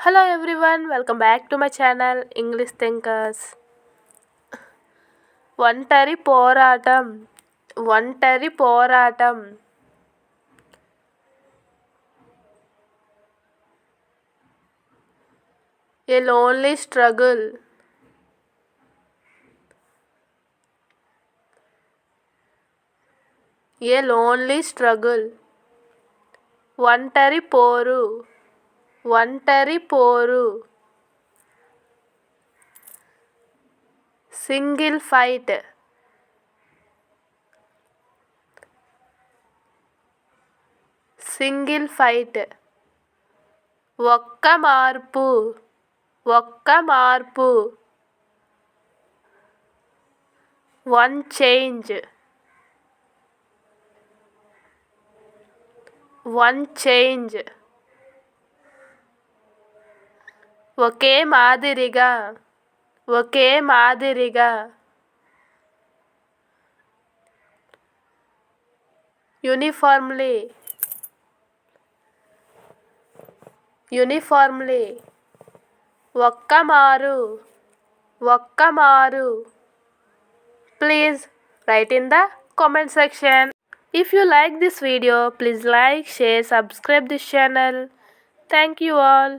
Hello everyone, welcome back to my channel English Thinkers. ఒంటరి పోరాటం ఒంటరి పోరాటం A lonely struggle A lonely struggle ఒంటరి పోరు ఒంటరి పోరు సింగిల్ ఫైట్ సింగిల్ ఫైట్ ఒక్క మార్పు ఒక్క మార్పు వన్ చేంజ్ వన్ చేంజ్ ఒకే మాదిరిగా ఒకే మాదిరిగా యూనిఫార్మ్లీ యూనిఫార్మ్లీ ఒక్క మారు ఒక్క మారు Please write in the comment section. If you like this video, please like, share, subscribe this channel. Thank you all.